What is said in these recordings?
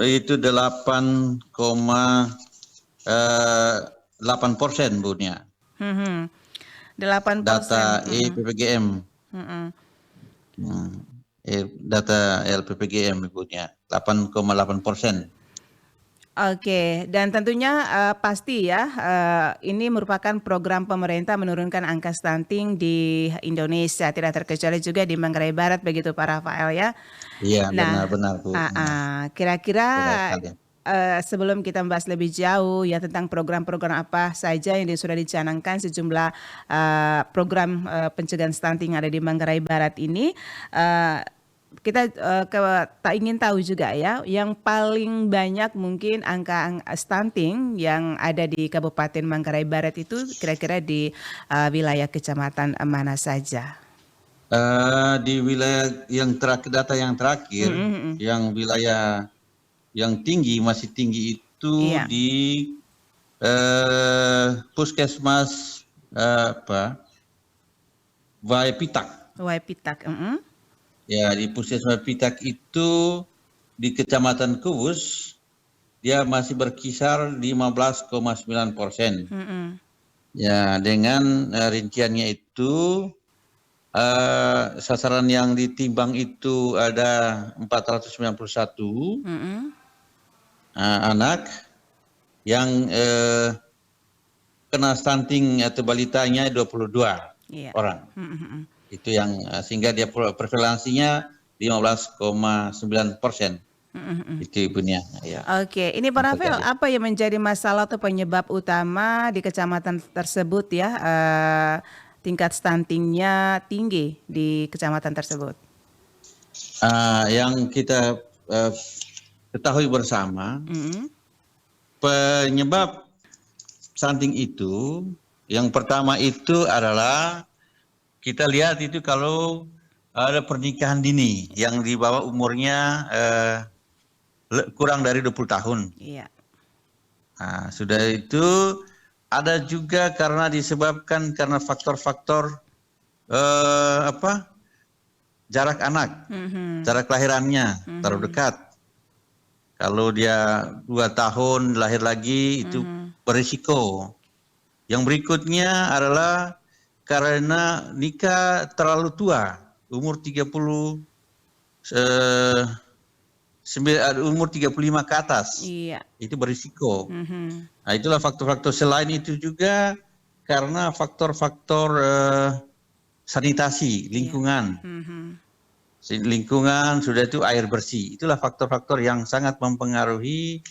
Itu 8,8% Bunya. 8%. Data EPPGM. Data LPPGM Ibunya 8,8%. Oke, dan tentunya pasti ya ini merupakan program pemerintah menurunkan angka stunting di Indonesia, tidak terkecuali juga di Manggarai Barat begitu Pak Rafael ya. Iya, Nah, benar-benar Bu. kira-kira Benar sekali. sebelum kita membahas lebih jauh ya tentang program-program apa saja yang sudah dicanangkan sejumlah program pencegahan stunting yang ada di Manggarai Barat ini, kita tak ingin tahu juga ya, yang paling banyak mungkin angka stunting yang ada di Kabupaten Manggarai Barat itu kira-kira di wilayah kecamatan mana saja? Di wilayah yang terakhir, data yang terakhir, yang wilayah yang masih tinggi itu Iya. di Puskesmas Waipitak. Waipitak. Ya, di Puskesmas Waipitak itu di Kecamatan Kubus dia masih berkisar 15,9%. Ya, dengan rinciannya itu sasaran yang ditimbang itu ada 491 anak yang kena stunting atau balitanya 22 orang. Itu yang sehingga dia prevalensinya 15,9%. Itu Ibunya. Ya. Oke, ini Pak Rafael, apa yang menjadi masalah atau penyebab utama di kecamatan tersebut ya, tingkat stuntingnya tinggi di kecamatan tersebut? Yang kita ketahui bersama, penyebab stunting itu, yang pertama itu adalah kita lihat itu kalau ada pernikahan dini yang di bawah umurnya kurang dari 20 tahun. Iya. Sudah itu ada juga karena disebabkan karena faktor-faktor jarak anak, jarak kelahirannya terlalu dekat. Kalau dia 2 tahun lahir lagi itu berisiko. Yang berikutnya adalah karena nikah terlalu tua, umur 35 ke atas. Iya. Itu berisiko. Nah, itulah faktor-faktor. Selain itu juga karena faktor-faktor sanitasi lingkungan. Lingkungan sudah itu air bersih. Itulah faktor-faktor yang sangat mempengaruhi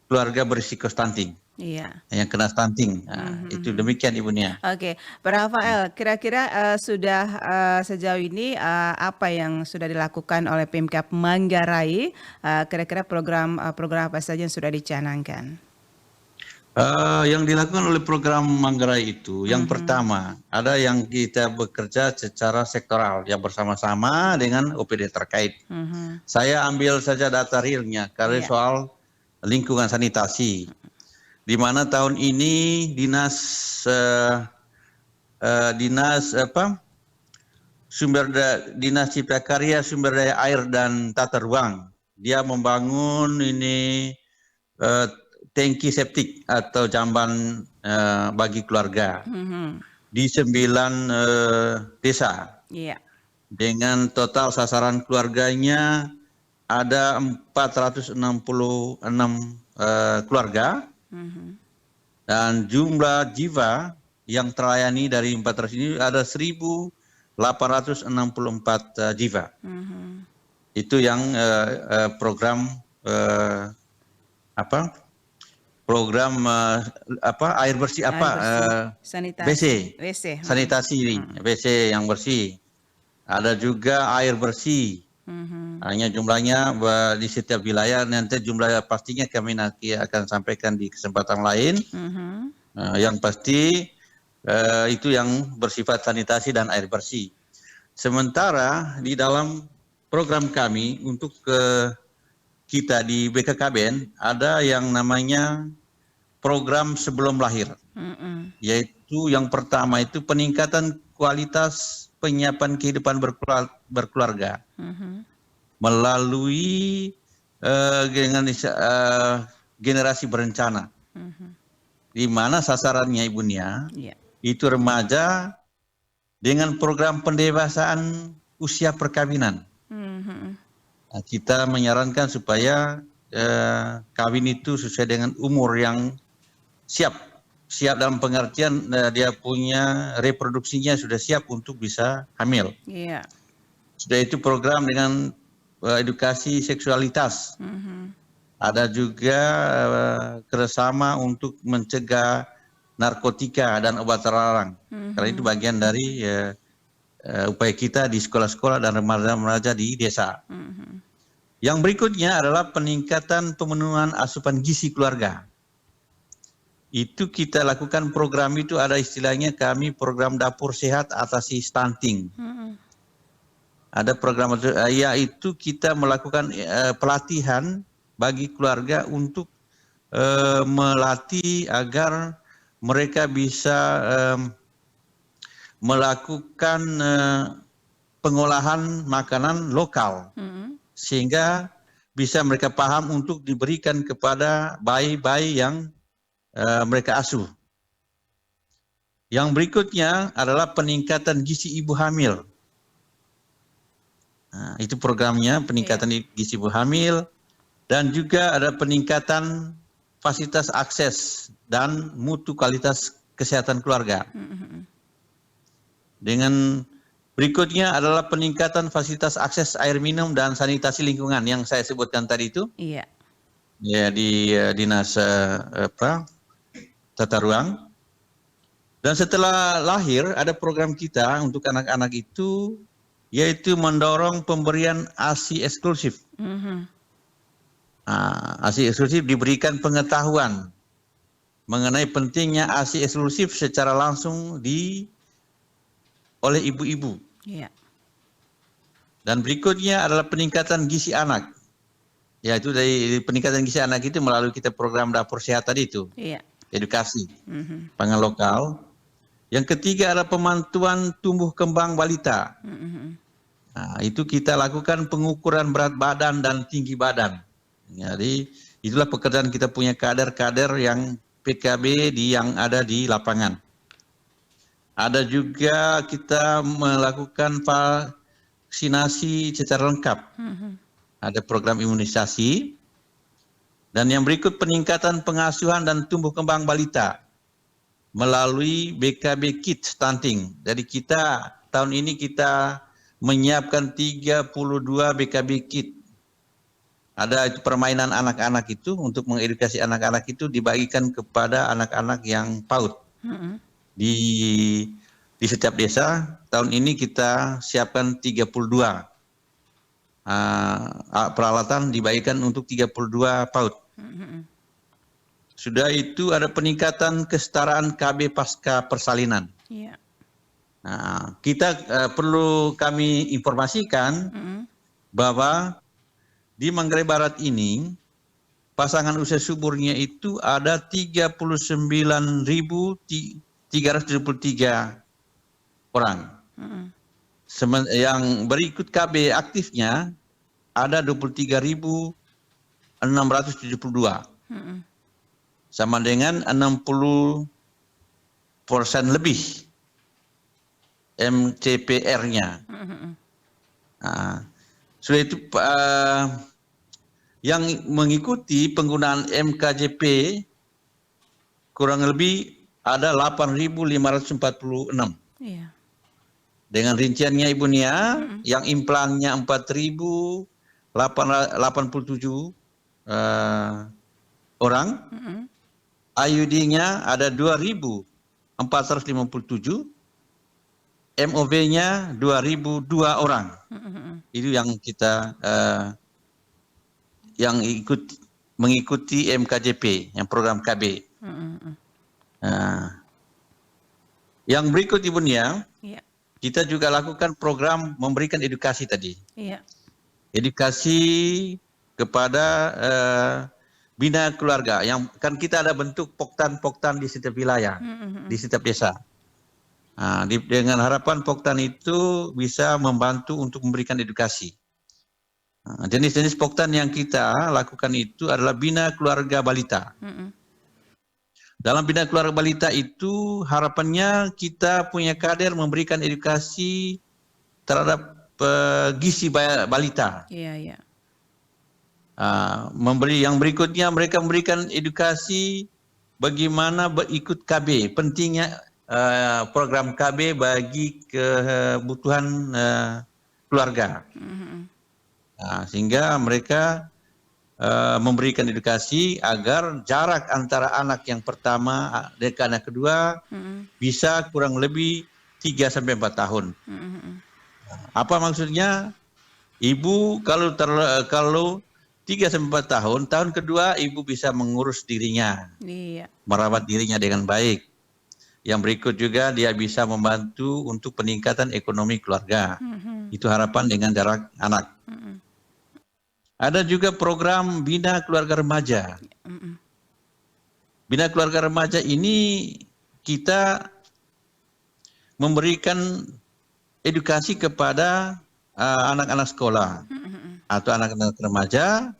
keluarga berisiko stunting. Iya. Yang kena stunting. Itu demikian Ibunya. Oke, Pak Rafael, kira-kira sudah sejauh ini apa yang sudah dilakukan oleh Pemkab Manggarai? Kira-kira program apa saja yang sudah dicanangkan? Yang dilakukan oleh program Manggarai itu, yang pertama ada yang kita bekerja secara sektoral, ya bersama-sama dengan OPD terkait. Saya ambil saja data realnya karena soal lingkungan sanitasi, di mana tahun ini dinas Cipta Karya Sumber Daya Air dan Tata Ruang, dia membangun ini tangki septik atau jamban bagi keluarga di 9 desa. Dengan total sasaran keluarganya ada 466 keluarga dan jumlah jiwa yang terlayani dari 400 ini ada 1.864 jiwa. Itu yang program program air bersih sanitasi. WC sanitasi WC yang bersih. Ada juga air bersih. Hanya jumlahnya di setiap wilayah, nanti jumlah pastinya kami nanti akan sampaikan di kesempatan lain. Yang pasti itu yang bersifat sanitasi dan air bersih. Sementara di dalam program kami untuk kita di BKKBN ada yang namanya program sebelum lahir, yaitu yang pertama itu peningkatan kualitas penyiapan kehidupan berkeluarga melalui dengan generasi berencana, di mana sasarannya Ibu Nia Iya. itu remaja dengan program pendewasaan usia perkawinan. Nah, kita menyarankan supaya kawin itu sesuai dengan umur yang siap dalam pengertian dia punya reproduksinya sudah siap untuk bisa hamil. Iya. Sudah itu program dengan edukasi seksualitas. Ada juga kerjasama untuk mencegah narkotika dan obat terlarang. Karena itu bagian dari upaya kita di sekolah-sekolah dan remaja-remaja di desa. Yang berikutnya adalah peningkatan pemenuhan asupan gizi keluarga. Itu kita lakukan program itu ada istilahnya kami program dapur sehat atasi stunting. Ada program yaitu kita melakukan pelatihan bagi keluarga untuk melatih agar mereka bisa melakukan pengolahan makanan lokal sehingga bisa mereka paham untuk diberikan kepada bayi-bayi yang mereka asuh. Yang berikutnya adalah peningkatan gizi ibu hamil. Nah, itu programnya peningkatan gizi ibu hamil. Dan juga ada peningkatan fasilitas akses dan mutu kualitas kesehatan keluarga. Dengan berikutnya adalah peningkatan fasilitas akses air minum dan sanitasi lingkungan yang saya sebutkan tadi itu. Iya. Ya di dinas tata ruang. Dan setelah lahir ada program kita untuk anak-anak itu yaitu mendorong pemberian ASI eksklusif. ASI eksklusif diberikan pengetahuan mengenai pentingnya ASI eksklusif secara langsung oleh ibu-ibu. Iya. Dan berikutnya adalah peningkatan gizi anak. Yaitu dari peningkatan gizi anak itu melalui kita program dapur sehat tadi itu. Iya. Edukasi pangan lokal. Yang ketiga adalah pemantauan tumbuh kembang balita. Nah, itu kita lakukan pengukuran berat badan dan tinggi badan. Jadi itulah pekerjaan kita punya kader-kader yang PKB yang ada di lapangan. Ada juga kita melakukan vaksinasi secara lengkap. Ada program imunisasi. Dan yang berikut peningkatan pengasuhan dan tumbuh kembang balita melalui BKB Kit Stunting. Jadi kita tahun ini kita menyiapkan 32 BKB Kit. Ada permainan anak-anak itu untuk mengedukasi anak-anak itu dibagikan kepada anak-anak yang PAUD. Di setiap desa tahun ini kita siapkan 32 peralatan dibagikan untuk 32 PAUD. Sudah itu ada peningkatan kesetaraan KB pasca persalinan. Iya. Nah, kita perlu kami informasikan bahwa di Manggarai Barat ini pasangan usia suburnya itu ada 39.373 orang. Yang berikut KB aktifnya ada 23.672. Sama dengan 60% lebih MCPR-nya. Nah, sudah itu yang mengikuti penggunaan MKJP kurang lebih ada 8.546. Iya. Dengan rinciannya Ibu Nia, yang implannya 4.087 orang, IUD-nya ada 2.457, MOV-nya 2.002 orang. Itu yang kita yang mengikuti MKJP, yang program KB. Yang berikut Ibu Nia, kita juga lakukan program memberikan edukasi tadi. Iya. Edukasi kepada bina keluarga. Yang kan kita ada bentuk poktan-poktan di setiap wilayah, di setiap desa. Nah, dengan harapan poktan itu bisa membantu untuk memberikan edukasi. Jenis-jenis poktan yang kita lakukan itu adalah bina keluarga balita. Dalam bina keluarga balita itu harapannya kita punya kader memberikan edukasi terhadap gizi balita. Iya. Yang berikutnya mereka memberikan edukasi bagaimana berikut KB, pentingnya program KB bagi kebutuhan keluarga. Sehingga mereka memberikan edukasi agar jarak antara anak yang pertama dengan anak kedua bisa kurang lebih 3-4 tahun. Apa maksudnya? Ibu kalau 3-4 tahun kedua ibu bisa mengurus dirinya, merawat dirinya dengan baik. Yang berikut juga dia bisa membantu untuk peningkatan ekonomi keluarga. Itu harapan dengan jarak anak. Ada juga program Bina Keluarga Remaja. Bina Keluarga Remaja ini kita memberikan edukasi kepada anak-anak sekolah atau anak-anak remaja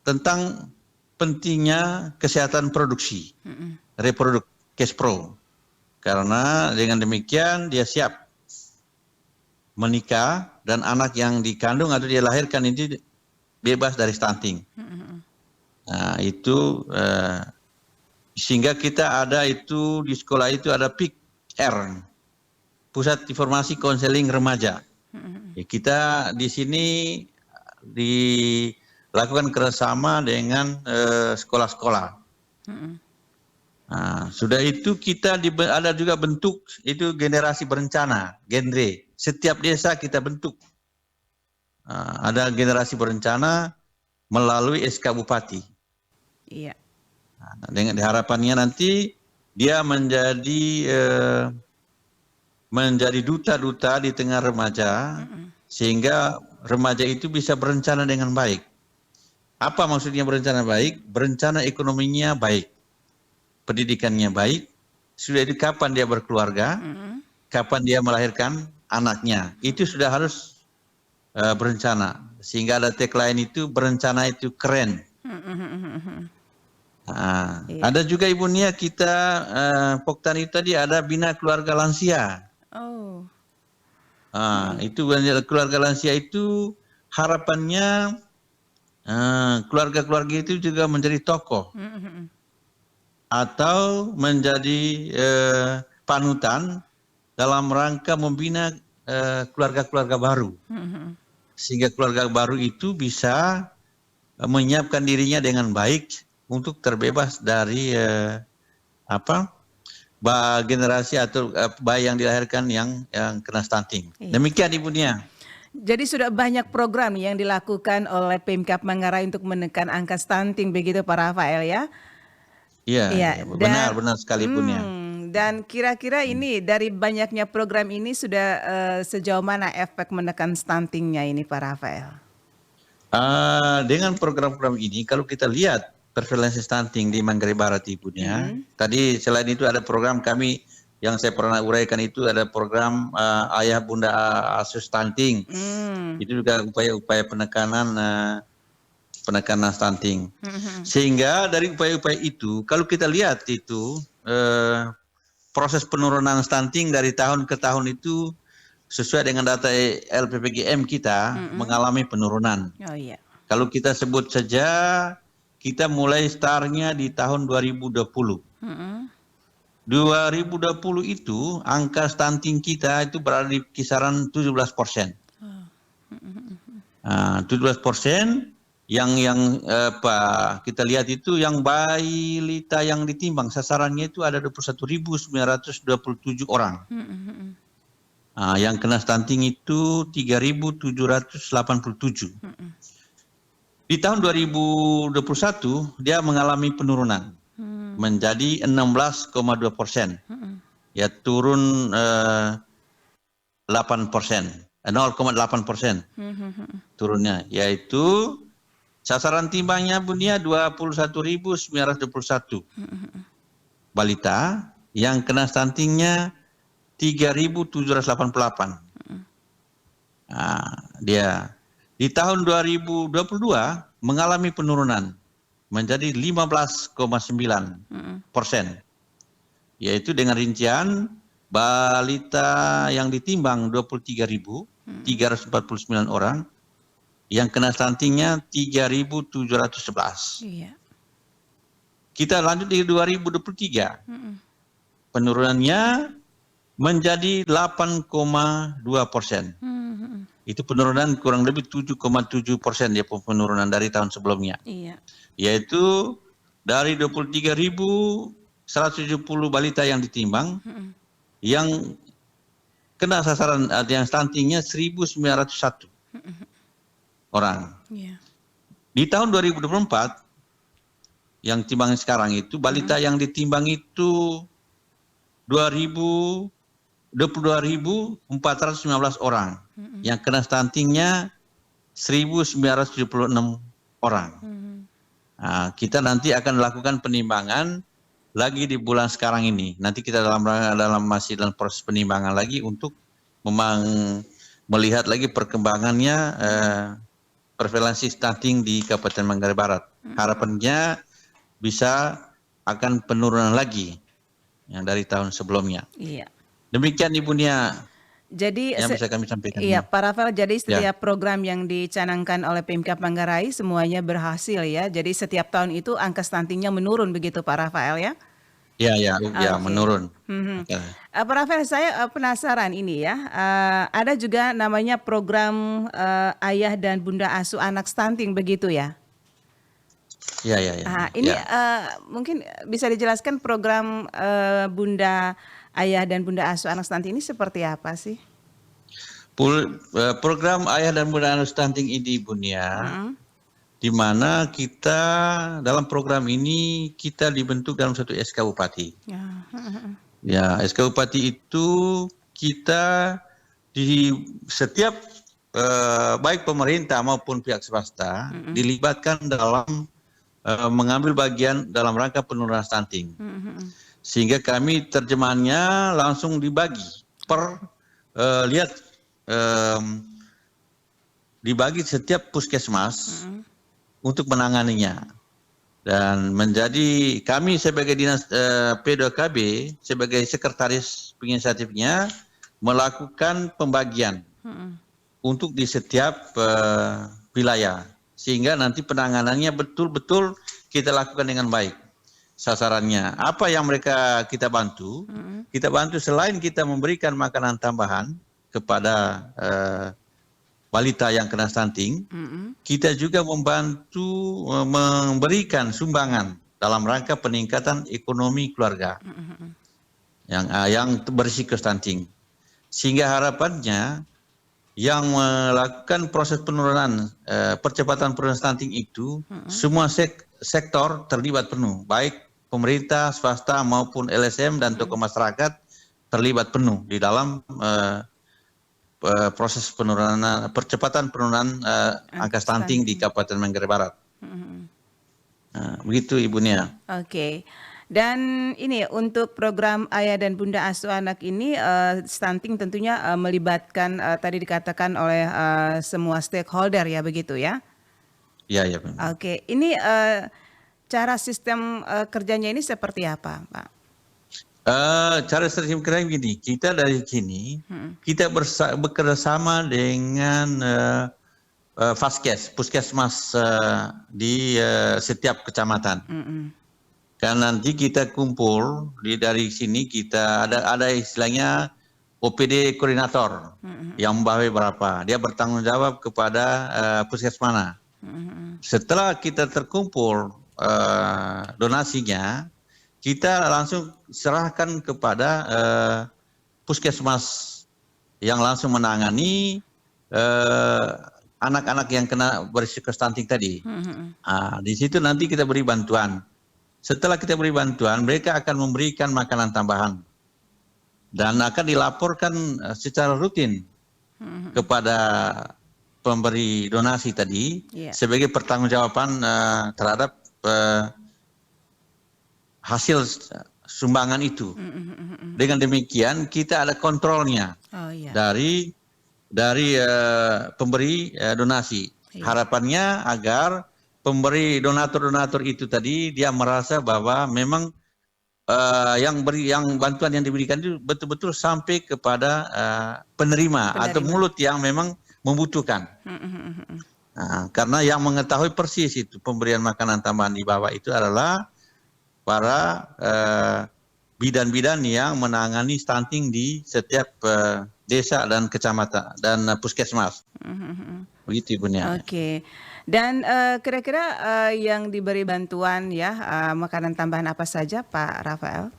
tentang pentingnya kesehatan produksi, cash pro. Karena dengan demikian dia siap menikah dan anak yang dikandung atau dia lahirkan ini bebas dari stunting. Nah, itu sehingga kita ada itu di sekolah itu ada PIK-R, Pusat Informasi Konseling Remaja. Kita di sini dilakukan kerjasama dengan sekolah-sekolah. Sudah itu kita ada juga bentuk itu generasi berencana, genre. Setiap desa kita bentuk. Ada generasi berencana melalui SK Bupati. Iya. Dengan harapannya nanti dia menjadi duta-duta di tengah remaja, sehingga remaja itu bisa berencana dengan baik. Apa maksudnya berencana baik? Berencana ekonominya baik, pendidikannya baik, sudah itu kapan dia berkeluarga, kapan dia melahirkan anaknya, itu sudah harus berencana. Sehingga ada tagline itu, berencana itu keren. Ada juga Ibu Nia, kita Poktan itu tadi ada Bina Keluarga Lansia. Itu keluarga lansia itu harapannya keluarga-keluarga itu juga menjadi tokoh atau menjadi panutan dalam rangka membina keluarga-keluarga baru, sehingga keluarga baru itu bisa menyiapkan dirinya dengan baik untuk terbebas dari generasi atau bayi yang dilahirkan yang kena stunting. Demikian Ibu Nia. Jadi sudah banyak program yang dilakukan oleh Pemkab Manggarai untuk menekan angka stunting, begitu Pak Rafael ya? Iya, benar sekali Ibu Nia. Dan kira-kira ini dari banyaknya program ini sudah sejauh mana efek menekan stuntingnya ini Pak Rafael? Dengan program-program ini kalau kita lihat prevalensi stunting di Manggarai Barat Ibu Nia, tadi selain itu ada program kami yang saya pernah uraikan itu ada program ayah bunda asuh stunting. Itu juga upaya-upaya penekanan stunting. Sehingga dari upaya-upaya itu kalau kita lihat itu proses penurunan stunting dari tahun ke tahun itu sesuai dengan data LPPGM kita mengalami penurunan. Kalau kita sebut saja kita mulai startnya di tahun 2020. 2020 itu angka stunting kita itu berada di kisaran 17%. 17% yang kita lihat itu yang balita yang ditimbang sasarannya itu ada 21.927 orang. Yang kena stunting itu 3.787. Di tahun 2021 dia mengalami penurunan menjadi 16,2%, ya turun 8%, 0,8% turunnya, yaitu sasaran timbangnya Bunia 21.921 balita, yang kena stuntingnya 3.788. Dia di di tahun 2022 mengalami penurunan menjadi 15,9%, yaitu dengan rincian balita yang ditimbang 23.349 orang, yang kena stuntingnya 3.711. Iya. Kita lanjut di 2023, penurunannya menjadi 8,2%. Itu penurunan kurang lebih 7,7% ya penurunan dari tahun sebelumnya. Iya. Yaitu dari 23.170 balita yang ditimbang, yang kena sasaran yang stuntingnya 1.901 orang. Iya. Di tahun 2024 yang timbangan sekarang itu balita yang ditimbang itu 22.419 orang, yang kena stuntingnya 1.976 orang. Nah, kita nanti akan melakukan penimbangan lagi di bulan sekarang ini. Nanti kita masih dalam proses penimbangan lagi untuk memang melihat lagi perkembangannya prevalensi stunting di Kabupaten Manggarai Barat. Harapannya bisa akan penurunan lagi yang dari tahun sebelumnya. Iya. Demikian Ibu Nia Jadi yang bisa kami sampaikan. iya, Pak Rafael, jadi setiap program yang dicanangkan oleh Pemkab Manggarai semuanya berhasil ya. Jadi setiap tahun itu angka stuntingnya menurun begitu Pak Rafael ya? Ya, Oke. menurun. Pak Rafael, saya penasaran ini ya. Ada juga namanya program Ayah dan Bunda Asuh Anak Stunting begitu ya? Ya. Ini mungkin bisa dijelaskan program Bunda Ayah dan Bunda Asuh Anak Stunting ini seperti apa sih? Program Ayah dan Bunda Anak Stunting ini Ibu Nia, di mana kita dalam program ini kita dibentuk dalam satu SK Bupati. Ya, SK Bupati itu kita di setiap baik pemerintah maupun pihak swasta dilibatkan dalam mengambil bagian dalam rangka penurunan stunting. Sehingga kami terjemahannya langsung dibagi dibagi setiap puskesmas untuk menanganinya. Dan menjadi kami sebagai dinas P2KB sebagai sekretaris penginisiatifnya melakukan pembagian untuk di setiap wilayah, sehingga nanti penanganannya betul-betul kita lakukan dengan baik. Sasarannya apa yang kita bantu? Kita bantu selain kita memberikan makanan tambahan kepada balita yang kena stunting, kita juga membantu memberikan sumbangan dalam rangka peningkatan ekonomi keluarga yang berisiko stunting. Sehingga harapannya yang melakukan proses penurunan percepatan penurunan stunting itu semua sektor terlibat penuh, baik pemerintah, swasta maupun LSM dan tokoh masyarakat terlibat penuh di dalam proses percepatan penurunan angka stunting di Kabupaten Manggarai Barat. Begitu Ibu Nia. Oke. Dan ini untuk program Ayah dan Bunda Asuh Anak ini stunting tentunya melibatkan tadi dikatakan oleh semua stakeholder ya begitu ya? Iya. Oke. Ini cara sistem kerjanya ini seperti apa, Pak? Cara sistem kerja begini, kita dari sini kita bekerja sama dengan puskesmas di setiap kecamatan. Kan nanti kita kumpul dari sini, kita ada istilahnya OPD koordinator yang membawahi berapa, dia bertanggung jawab kepada puskesmas. Setelah kita terkumpul donasinya, kita langsung serahkan kepada puskesmas yang langsung menangani anak-anak yang kena berisiko stunting tadi. Di situ nanti kita beri bantuan. Setelah kita beri bantuan, mereka akan memberikan makanan tambahan dan akan dilaporkan secara rutin kepada pemberi donasi tadi sebagai pertanggungjawaban terhadap hasil sumbangan itu. Dengan demikian kita ada kontrolnya dari dari pemberi donasi. Iya. Harapannya agar pemberi donatur-donatur itu tadi dia merasa bahwa memang yang bantuan yang diberikan itu betul-betul sampai kepada penerima atau Penerima. mulut yang memang membutuhkan. Nah, karena yang mengetahui persis itu pemberian makanan tambahan di bawah itu adalah para bidan-bidan yang menangani stunting di setiap desa dan kecamatan dan puskesmas. Begitu Ibunya. Oke. Dan kira-kira yang diberi bantuan ya makanan tambahan apa saja Pak Rafael?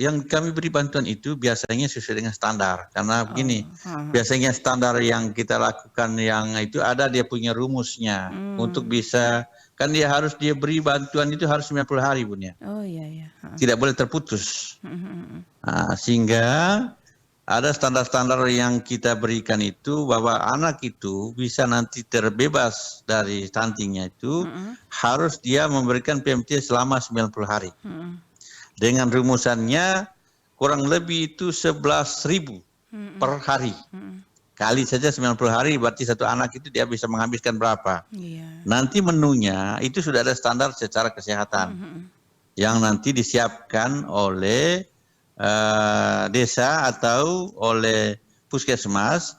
Yang kami beri bantuan itu biasanya sesuai dengan standar. Karena begini, biasanya standar yang kita lakukan yang itu ada dia punya rumusnya. Untuk bisa, kan dia beri bantuan itu harus 90 hari Bun ya. Oh iya ya. Tidak boleh terputus. Sehingga ada standar-standar yang kita berikan itu bahwa anak itu bisa nanti terbebas dari stuntingnya itu harus dia memberikan PMT selama 90 hari. Dengan rumusannya kurang lebih itu 11.000 per hari. Kali saja 90 hari berarti satu anak itu dia bisa menghabiskan berapa. Iya. Nanti menunya itu sudah ada standar secara kesehatan yang nanti disiapkan oleh desa atau oleh puskesmas.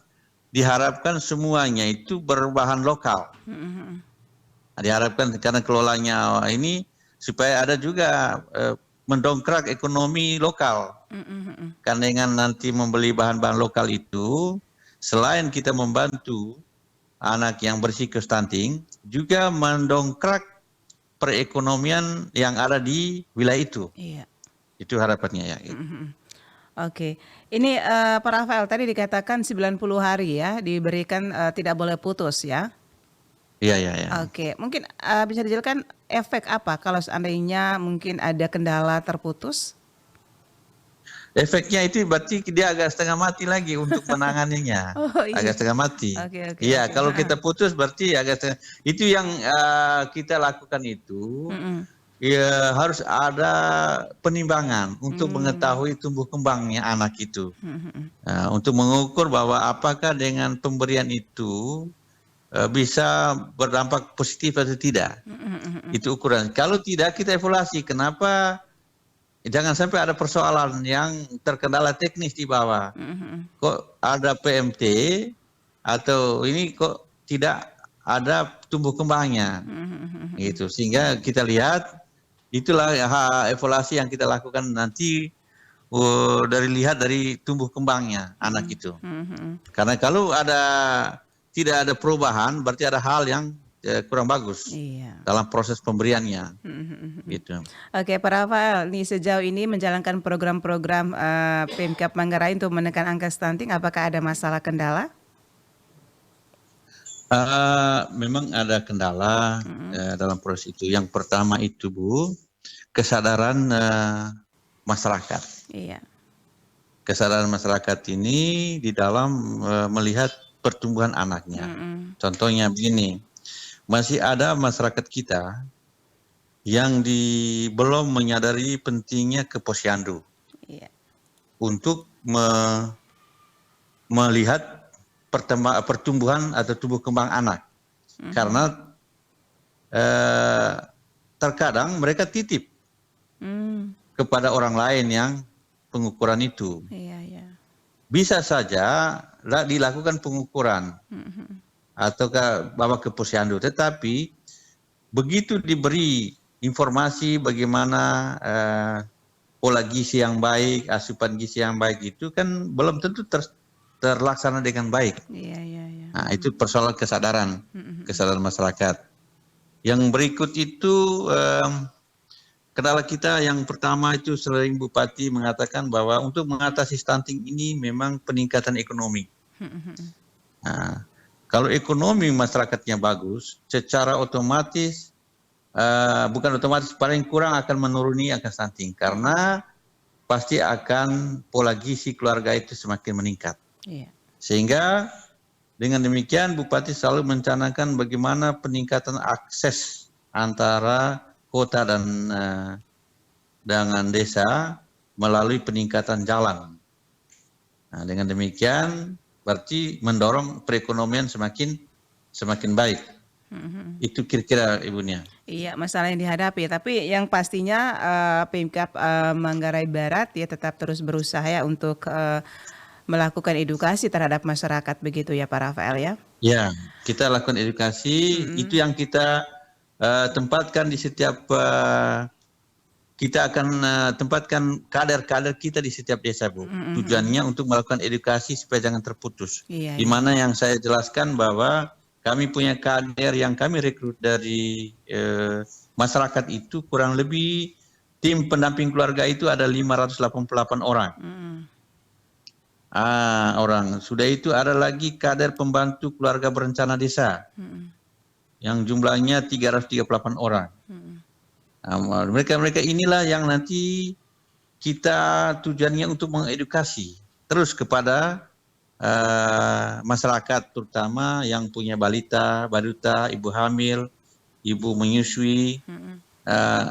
Diharapkan semuanya itu berbahan lokal. Diharapkan karena kelolanya ini supaya ada juga mendongkrak ekonomi lokal. Karena dengan nanti membeli bahan-bahan lokal itu, selain kita membantu anak yang berisiko stunting, juga mendongkrak perekonomian yang ada di wilayah itu. Iya. Itu harapannya ya. Oke. Ini Pak Rafael tadi dikatakan 90 hari ya diberikan tidak boleh putus ya. Iya. Oke, mungkin bisa dijelaskan efek apa kalau seandainya mungkin ada kendala terputus? Efeknya itu berarti dia agak setengah mati lagi untuk menanganinya. Oh iya. Agak setengah mati. Oke. Iya, kalau kita putus berarti agak setengah. Itu yang kita lakukan itu. Ya harus ada penimbangan untuk mengetahui tumbuh kembangnya anak itu. Untuk mengukur bahwa apakah dengan pemberian itu bisa berdampak positif atau tidak. Itu ukuran. Kalau tidak kita evaluasi kenapa jangan sampai ada persoalan yang terkendala teknis di bawah. Kok ada PMT atau ini kok tidak ada tumbuh kembangnya. Gitu. Sehingga kita lihat itulah evaluasi yang kita lakukan nanti dari tumbuh kembangnya anak itu. Karena kalau tidak ada perubahan berarti ada hal yang kurang bagus dalam proses pemberiannya. Gitu. Oke, Pak Rafael, nih sejauh ini menjalankan program-program Pemkab Manggarai untuk menekan angka stunting, apakah ada masalah kendala? Memang ada kendala dalam proses itu. Yang pertama itu Bu, kesadaran masyarakat. Iya. Kesadaran masyarakat ini di dalam melihat pertumbuhan anaknya. Contohnya begini, masih ada masyarakat kita yang belum menyadari pentingnya ke posyandu untuk melihat pertumbuhan atau tumbuh kembang anak. Karena terkadang mereka titip kepada orang lain yang pengukuran itu. Bisa saja dilakukan pengukuran atau bawa ke posyandu, tetapi begitu diberi informasi bagaimana pola gizi yang baik, asupan gizi yang baik itu kan belum tentu terlaksana dengan baik. Nah, itu persoalan kesadaran masyarakat. Yang berikut itu kendala kita yang pertama itu sering Bupati mengatakan bahwa untuk mengatasi stunting ini memang peningkatan ekonomi. Nah, kalau ekonomi masyarakatnya bagus, secara otomatis bukan otomatis paling kurang akan menuruni angka stunting karena pasti akan pola gizi keluarga itu semakin meningkat. Sehingga dengan demikian Bupati selalu mencanangkan bagaimana peningkatan akses antara kota dan dengan desa melalui peningkatan jalan. Nah, dengan demikian berarti mendorong perekonomian semakin baik. Itu kira-kira Ibu Nia. Iya, masalah yang dihadapi. Tapi yang pastinya Pemkab Manggarai Barat ya tetap terus berusaha ya untuk melakukan edukasi terhadap masyarakat begitu ya Pak Rafael ya. Ya, kita lakukan edukasi. Itu yang kita tempatkan di setiap kita akan tempatkan kader-kader kita di setiap desa, Bu. Tujuannya untuk melakukan edukasi supaya jangan terputus. Iya, Di mana yang saya jelaskan bahwa kami punya kader yang kami rekrut dari masyarakat itu kurang lebih tim pendamping keluarga itu ada 588 orang. Orang. Sudah itu ada lagi kader pembantu keluarga berencana desa yang jumlahnya 338 orang. Mereka inilah yang nanti kita tujuannya untuk mengedukasi terus kepada masyarakat, terutama yang punya balita, ibu hamil, ibu menyusui,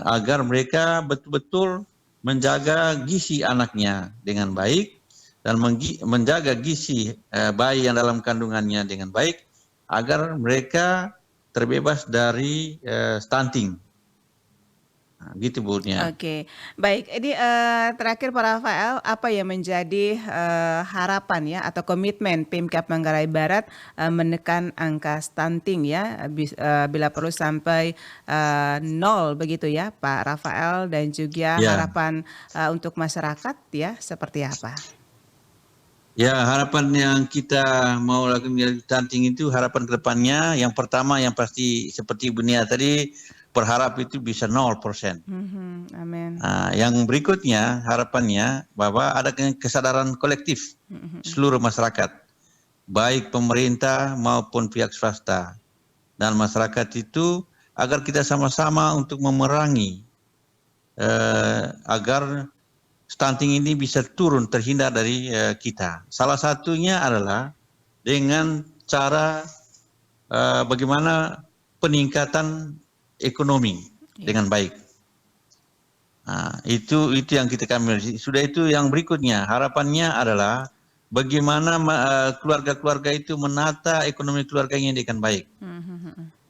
agar mereka betul-betul menjaga gizi anaknya dengan baik dan menjaga gizi bayi yang dalam kandungannya dengan baik agar mereka terbebas dari stunting. Nah, gitu Bu Nia. Oke, baik. Ini terakhir Pak Rafael, apa yang menjadi harapan ya atau komitmen Pemkab Manggarai Barat menekan angka stunting ya, bila perlu sampai 0 begitu ya Pak Rafael, dan juga harapan untuk masyarakat ya seperti apa? Ya, harapan yang kita mau lakukan stunting itu harapan ke depannya yang pertama yang pasti seperti Bu Nia tadi berharap itu bisa 0%. Amin. Nah, yang berikutnya harapannya bahwa ada kesadaran kolektif seluruh masyarakat, baik pemerintah maupun pihak swasta dan masyarakat itu agar kita sama-sama untuk memerangi agar stunting ini bisa turun, terhindar dari kita. Salah satunya adalah dengan cara bagaimana peningkatan ekonomi dengan baik. Nah, itu yang kita kami. Sudah itu yang berikutnya harapannya adalah bagaimana keluarga-keluarga itu menata ekonomi keluarganya dengan baik.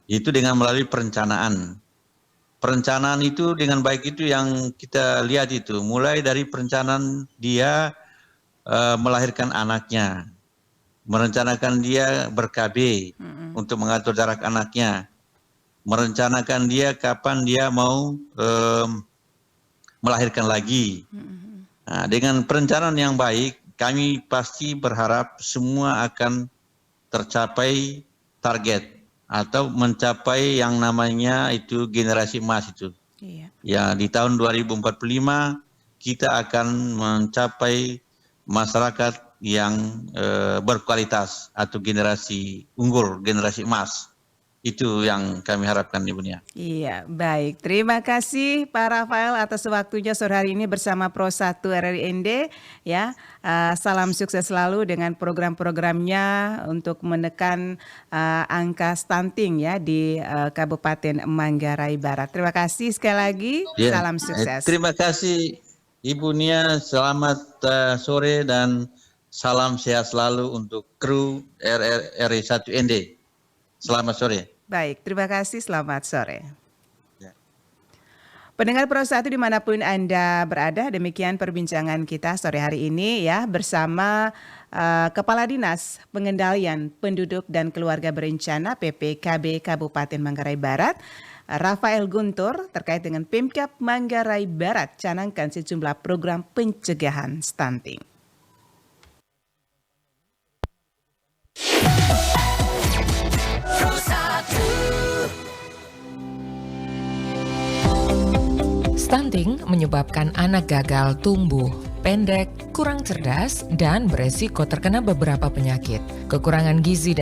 Itu dengan melalui perencanaan. Perencanaan itu dengan baik itu yang kita lihat itu mulai dari perencanaan dia melahirkan anaknya, merencanakan dia ber-KB untuk mengatur jarak anaknya, merencanakan dia kapan dia mau melahirkan lagi. Nah, dengan perencanaan yang baik, kami pasti berharap semua akan tercapai target atau mencapai yang namanya itu generasi emas itu. Iya. Ya, di tahun 2045 kita akan mencapai masyarakat yang berkualitas atau generasi unggul, generasi emas. Itu yang kami harapkan Ibu Nia. Iya, baik. Terima kasih Pak Rafael atas waktunya sore hari ini bersama Pro 1 RRIND ya. Salam sukses selalu dengan program-programnya untuk menekan angka stunting ya di Kabupaten Manggarai Barat. Terima kasih sekali lagi. Ya, salam sukses. Terima kasih Ibu Nia. Selamat sore dan salam sehat selalu untuk kru RRI1ND. Selamat sore. Baik, terima kasih. Selamat sore. Pendengar Pro 1 dimanapun Anda berada, demikian perbincangan kita sore hari ini ya bersama Kepala Dinas Pengendalian Penduduk dan Keluarga Berencana PPKB Kabupaten Manggarai Barat, Rafael Guntur, terkait dengan Pemkab Manggarai Barat canangkan sejumlah program pencegahan stunting. Stunting menyebabkan anak gagal tumbuh, pendek, kurang cerdas, dan beresiko terkena beberapa penyakit. Kekurangan gizi dan